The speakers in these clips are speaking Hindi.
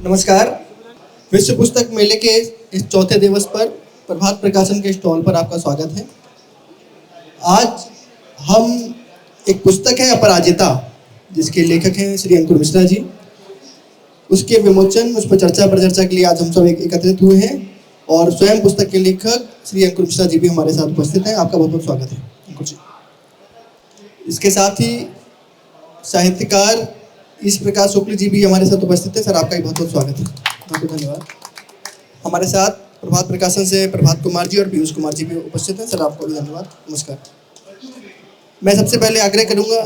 नमस्कार। विश्व पुस्तक मेले के इस चौथे दिवस पर प्रभात प्रकाशन के स्टॉल पर आपका स्वागत है। आज हम एक पुस्तक है अपराजिता, जिसके लेखक हैं श्री अंकुर मिश्रा जी। उसके विमोचन, उस पर चर्चा परिचर्चा के लिए आज हम सब एकत्रित हुए हैं और स्वयं पुस्तक के लेखक श्री अंकुर मिश्रा जी भी हमारे साथ उपस्थित हैं। आपका बहुत बहुत स्वागत है अंकुर जी। इसके साथ ही साहित्यकार इस प्रकाश शुक्ल जी भी हमारे साथ उपस्थित है। सर, आपका भी बहुत बहुत स्वागत है। बहुत बहुत धन्यवाद। हमारे साथ प्रभात प्रकाशन से प्रभात कुमार जी और पीयूष कुमार जी भी उपस्थित हैं। सर, आपको भी धन्यवाद। नमस्कार। मैं सबसे पहले आग्रह करूंगा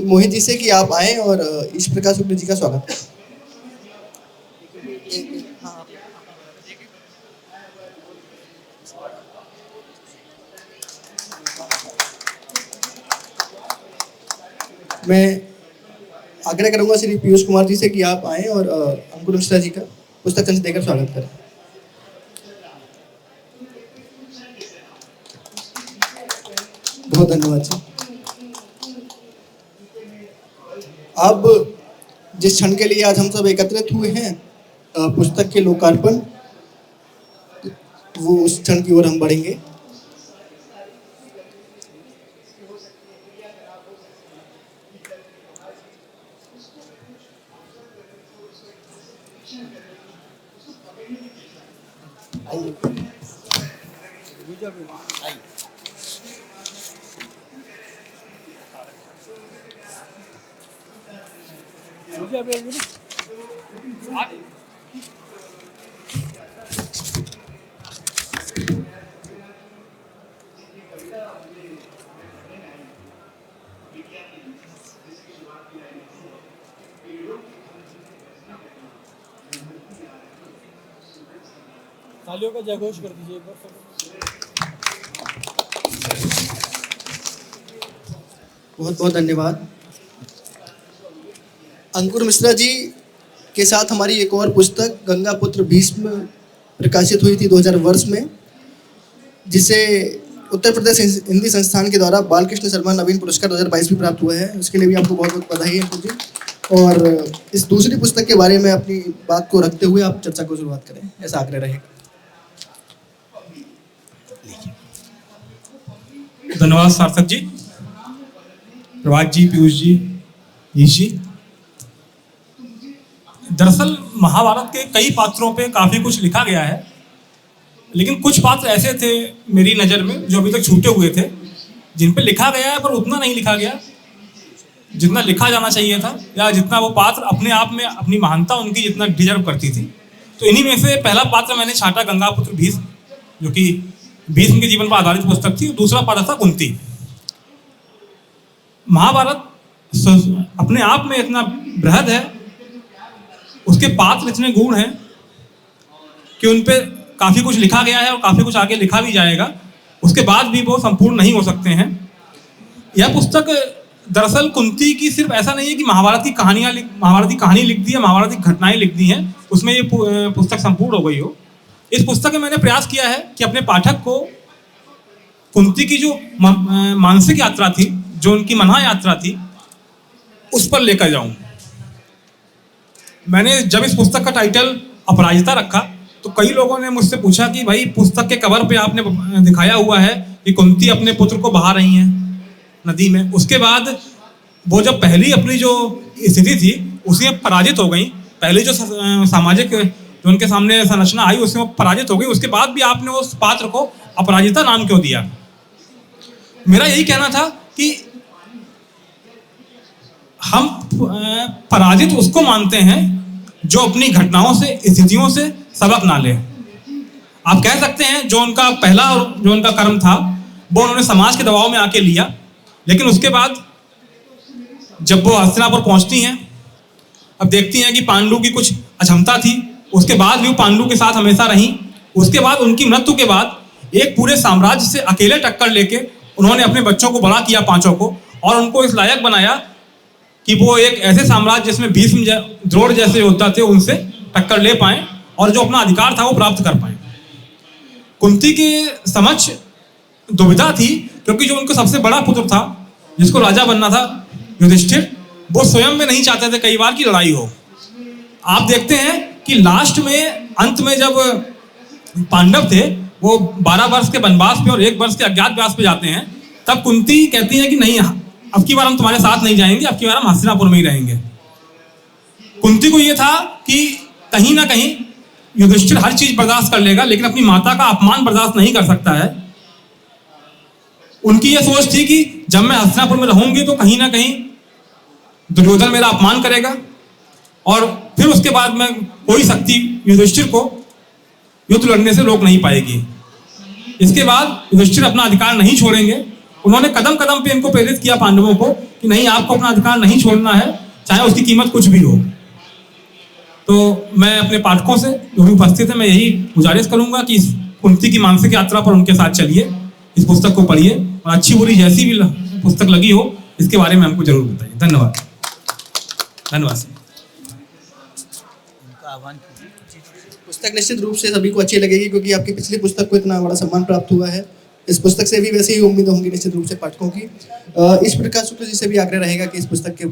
मोहित जी से कि आप आएँ और इस प्रकाश शुक्ल जी का स्वागत करें। मैं आग्रह करूंगा श्री पीयूष कुमार जी से कि आप आएँ और अंकुर मिश्रा जी का पुस्तक संच देकर स्वागत करें। बहुत धन्यवाद जी। अब जिस क्षण के लिए आज हम सब एकत्रित हुए हैं, पुस्तक के लोकार्पण, वो उस क्षण की ओर हम बढ़ेंगे। तालियों का जयघोष कर दीजिए एक बार। बहुत बहुत धन्यवाद। अंकुर मिश्रा जी के साथ हमारी एक और पुस्तक गंगा पुत्र भीष्म प्रकाशित हुई थी 2000 वर्ष में, जिसे उत्तर प्रदेश हिंदी संस्थान के द्वारा बालकृष्ण शर्मा नवीन पुरस्कार 2022 भी प्राप्त हुआ है। उसके लिए भी आपको बहुत बहुत बधाई है अंकुर जी। और इस दूसरी पुस्तक के बारे में अपनी बात को रखते हुए आप चर्चा को शुरुआत करें, ऐसा आग्रह रहेगा। धन्यवाद सार्थक जी, प्रभात जी, पीयूष जी, ईश जी। दरअसल महाभारत के कई पात्रों पे काफी कुछ लिखा गया है, लेकिन कुछ पात्र ऐसे थे मेरी नज़र में जो अभी तक छूटे हुए थे, जिन पे लिखा गया है पर उतना नहीं लिखा गया जितना लिखा जाना चाहिए था, या जितना वो पात्र अपने आप में अपनी महानता उनकी जितना डिजर्व करती थी। तो इन्हीं में से पहला पात्र मैंने छाटा गंगा पुत्र भीष्म, जो कि भीष्म के जीवन पर आधारित पुस्तक थी। दूसरा पात्र था कुंती। महाभारत अपने आप में इतना बृहद है, उसके पात्र इतने गूढ़ हैं कि उन पे काफ़ी कुछ लिखा गया है और काफ़ी कुछ आगे लिखा भी जाएगा। उसके बाद भी वो संपूर्ण नहीं हो सकते हैं। यह पुस्तक दरअसल कुंती की सिर्फ ऐसा नहीं है कि महाभारत की कहानी लिख दी है, महाभारत की घटनाएं लिख दी हैं, उसमें ये पुस्तक संपूर्ण हो गई हो। इस पुस्तक में मैंने प्रयास किया है कि अपने पाठक को कुंती की जो मानसिक यात्रा थी, जो उनकी मना यात्रा थी, उस पर लेकर जाऊं। मैंने जब इस पुस्तक का टाइटल अपराजिता रखा तो कई लोगों ने मुझसे पूछा कि भाई, पुस्तक के कवर पे आपने दिखाया हुआ है कि कुंती अपने पुत्र को बहा रही हैं नदी में। उसके बाद वो जब पहली अपनी जो स्थिति थी उसमें पराजित हो गई, पहली जो सामाजिक जो उनके सामने संरचना आई उसमें पराजित हो गई, उसके बाद भी आपने उस पात्र को अपराजिता नाम क्यों दिया? मेरा यही कहना था कि हम पराजित उसको मानते हैं जो अपनी घटनाओं से, स्थितियों से सबक ना ले। आप कह सकते हैं जो उनका पहला जो उनका कर्म था वो उन्होंने समाज के दबाव में आके लिया, लेकिन उसके बाद जब वो हस्तिनापुर पहुंचती हैं, अब देखती हैं कि पांडु की कुछ अक्षमता थी, उसके बाद भी वो पांडु के साथ हमेशा रहीं। उसके बाद उनकी मृत्यु के बाद एक पूरे साम्राज्य से अकेले टक्कर लेके उन्होंने अपने बच्चों को बड़ा किया, पांचों को, और उनको इस लायक बनाया कि वो एक ऐसे साम्राज्य जिसमें भीष्म द्रोण जैसे योद्धा थे उनसे टक्कर ले पाए और जो अपना अधिकार था वो प्राप्त कर पाए। कुंती के समक्ष दुविधा थी, क्योंकि जो उनका सबसे बड़ा पुत्र था जिसको राजा बनना था, युधिष्ठिर, वो स्वयं में नहीं चाहते थे कई बार की लड़ाई हो। आप देखते हैं कि लास्ट में अंत में जब पांडव थे वो 12 वर्ष के वनवास पे और 1 वर्ष के अज्ञातवास पे जाते हैं, तब कुंती कहती है कि नहीं, अब की बार हम तुम्हारे साथ नहीं जाएंगे, अब की बार हम हस्तिनापुर में ही रहेंगे। कुंती को ये था कि कहीं ना कहीं युधिष्ठिर हर चीज बर्दाश्त कर लेगा, लेकिन अपनी माता का अपमान बर्दाश्त नहीं कर सकता है। उनकी ये सोच थी कि जब मैं हस्तिनापुर में रहूंगी तो कहीं ना कहीं दुर्योधन मेरा अपमान करेगा और फिर उसके बाद में कोई शक्ति युधिष्ठिर को युद्ध लड़ने से रोक नहीं पाएगी। इसके बाद युधिष्ठिर अपना अधिकार नहीं छोड़ेंगे। उन्होंने कदम कदम पे इनको प्रेरित किया पांडवों को कि नहीं, आपको अपना अधिकार नहीं छोड़ना है, चाहे उसकी कीमत कुछ भी हो। तो मैं अपने पाठकों से जो भी उपस्थित है, मैं यही गुजारिश करूंगा कि इस कुंती की मानसिक यात्रा पर उनके साथ चलिए, इस पुस्तक को पढ़िए और अच्छी बुरी जैसी भी पुस्तक लगी हो इसके बारे में हमको जरूर बताइए। धन्यवाद। धन्यवाद। पुस्तक निश्चित रूप से सभी को अच्छी लगेगी, क्योंकि आपकी पिछली पुस्तक को इतना बड़ा सम्मान प्राप्त हुआ है। इस पुस्तक से भी वैसे ही उम्मीद होंगी निश्चित रूप से पाठकों की। इस प्रकार शुक्ल जी से भी आग्रह रहेगा कि इस पुस्तक के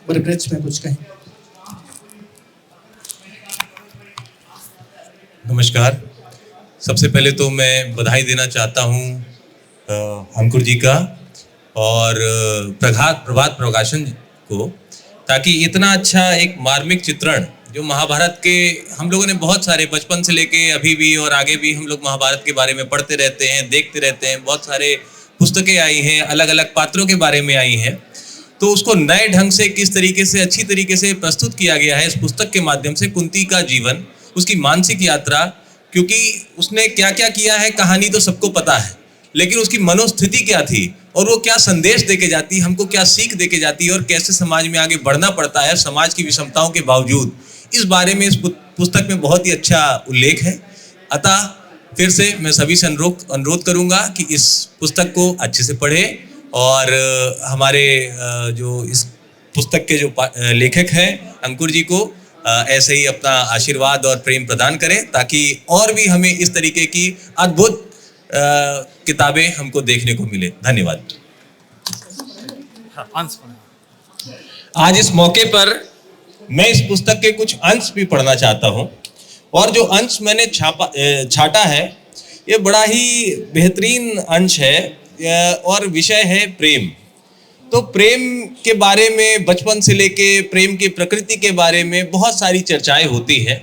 परिप्रेक्ष्य में कुछ कहें। नमस्कार। सबसे पहले तो मैं बधाई देना चाहता हूँ अंकुर जी का और प्रभात प्रकाशन को, ताकि इतना अच्छा एक मार्मिक चित्रण जो महाभारत के हम लोगों ने बहुत सारे बचपन से लेके अभी भी और आगे भी हम लोग महाभारत के बारे में पढ़ते रहते हैं, देखते रहते हैं, बहुत सारे पुस्तकें आई हैं, अलग अलग पात्रों के बारे में आई हैं, तो उसको नए ढंग से किस तरीके से अच्छी तरीके से प्रस्तुत किया गया है इस पुस्तक के माध्यम से। कुंती का जीवन, उसकी मानसिक यात्रा, क्योंकि उसने क्या क्या किया है कहानी तो सबको पता है, लेकिन उसकी मनोस्थिति क्या थी और वो क्या संदेश देके जाती, हमको क्या सीख देके जाती है और कैसे समाज में आगे बढ़ना पड़ता है समाज की विषमताओं के बावजूद, इस बारे में इस पुस्तक में बहुत ही अच्छा उल्लेख है। अतः फिर से मैं सभी से अनुरोध करूंगा कि इस पुस्तक को अच्छे से पढ़ें और हमारे जो इस पुस्तक के जो लेखक हैं अंकुर जी को ऐसे ही अपना आशीर्वाद और प्रेम प्रदान करें, ताकि और भी हमें इस तरीके की अद्भुत किताबें हमको देखने को मिले। धन्यवाद। आज इस मौके पर मैं इस पुस्तक के कुछ अंश भी पढ़ना चाहता हूं, और जो अंश मैंने छाटा है ये बड़ा ही बेहतरीन अंश है और विषय है प्रेम। तो प्रेम के बारे में बचपन से लेके प्रेम की प्रकृति के बारे में बहुत सारी चर्चाएं होती हैं,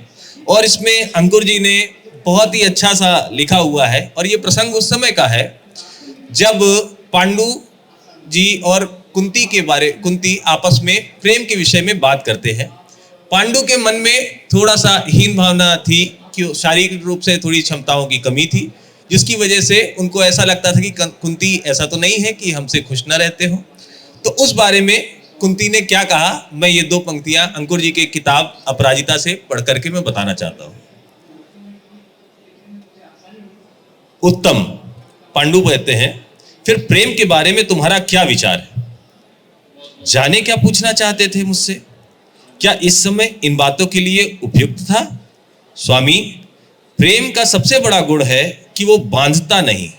और इसमें अंकुर जी ने बहुत ही अच्छा सा लिखा हुआ है। और ये प्रसंग उस समय का है जब पांडु जी और कुंती आपस में प्रेम के विषय में बात करते हैं। पांडु के मन में थोड़ा सा हीन भावना थी कि शारीरिक रूप से थोड़ी क्षमताओं की कमी थी, जिसकी वजह से उनको ऐसा लगता था कि कुंती ऐसा तो नहीं है कि हमसे खुश न रहते हो। तो उस बारे में कुंती ने क्या कहा, मैं ये 2 पंक्तियां अंकुर जी के किताब अपराजिता से पढ़ करके मैं बताना चाहता हूं। उत्तम, पांडु कहते हैं, फिर प्रेम के बारे में तुम्हारा क्या विचार है? जाने क्या पूछना चाहते थे मुझसे? क्या इस समय इन बातों के लिए उपयुक्त था? स्वामी, प्रेम का सबसे बड़ा गुण है कि वो बांधता नहीं,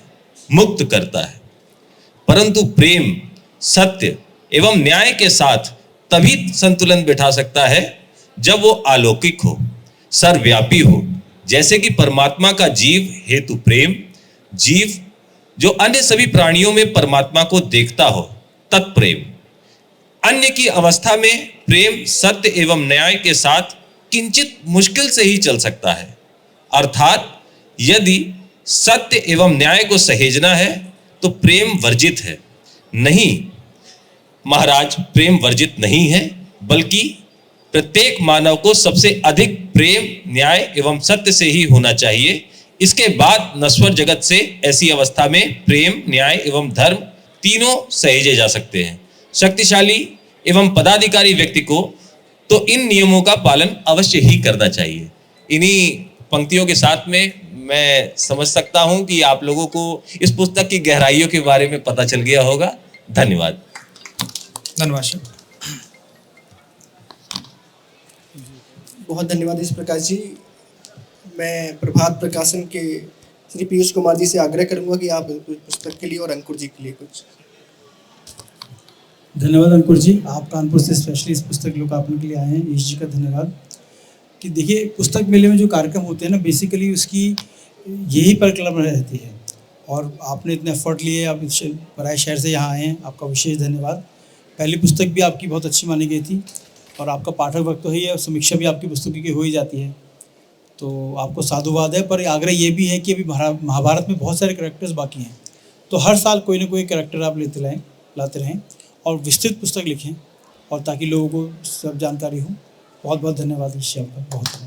मुक्त करता है। परंतु प्रेम सत्य एवं न्याय के साथ तभी संतुलन बिठा सकता है जब वो अलौकिक हो, सर्वव्यापी हो, जैसे कि परमात्मा का जीव हेतु प्रेम, जीव जो अन्य सभी प्राणियों में परमात्मा को देखता हो, तत्प्रेम। अन्य की अवस्था में प्रेम सत्य एवं न्याय के साथ किंचित मुश्किल से ही चल सकता है। अर्थात यदि सत्य एवं न्याय को सहेजना है तो प्रेम वर्जित है। नहीं महाराज, प्रेम वर्जित नहीं है, बल्कि प्रत्येक मानव को सबसे अधिक प्रेम न्याय एवं सत्य से ही होना चाहिए। इसके बाद नश्वर जगत से ऐसी अवस्था में प्रेम न्याय एवं धर्म तीनों सहेजे जा सकते हैं। शक्तिशाली एवं पदाधिकारी व्यक्ति को तो इन नियमों का पालन अवश्य ही करना चाहिए। इन्हीं पंक्तियों के साथ में मैं समझ सकता हूं कि आप लोगों को इस पुस्तक की गहराइयों के बारे में पता चल गया होगा। धन्यवाद। धन्यवाद। बहुत धन्यवाद इस प्रकाश जी। मैं प्रभात प्रकाशन के श्री पीयूष कुमार जी से आग्रह करूंगा कि आप पुस्तक के लिए और अंकुर जी के लिए कुछ। धन्यवाद अंकुर जी, आप कानपुर से स्पेशली इस पुस्तक लोकार्पण के लिए आए हैं। ईश जी का धन्यवाद। कि देखिए पुस्तक मेले में जो कार्यक्रम होते हैं ना, बेसिकली उसकी यही परिकल्पना रहती है। और आपने इतने एफर्ट लिए, आप इस पराए शहर से यहाँ आए हैं, आपका विशेष धन्यवाद। पहली पुस्तक भी आपकी बहुत अच्छी मानी गई थी और आपका पाठक वर्ग तो ही है और समीक्षा भी आपकी पुस्तकों की हो ही जाती है, तो आपको साधुवाद है। पर आग्रह ये भी है कि अभी महाभारत में बहुत सारे कैरेक्टर्स बाकी हैं, तो हर साल कोई ना कोई कैरेक्टर आप लाते रहें और विस्तृत पुस्तक लिखें, और ताकि लोगों को सब जानकारी हो। बहुत बहुत धन्यवाद ऋषि आपका, बहुत।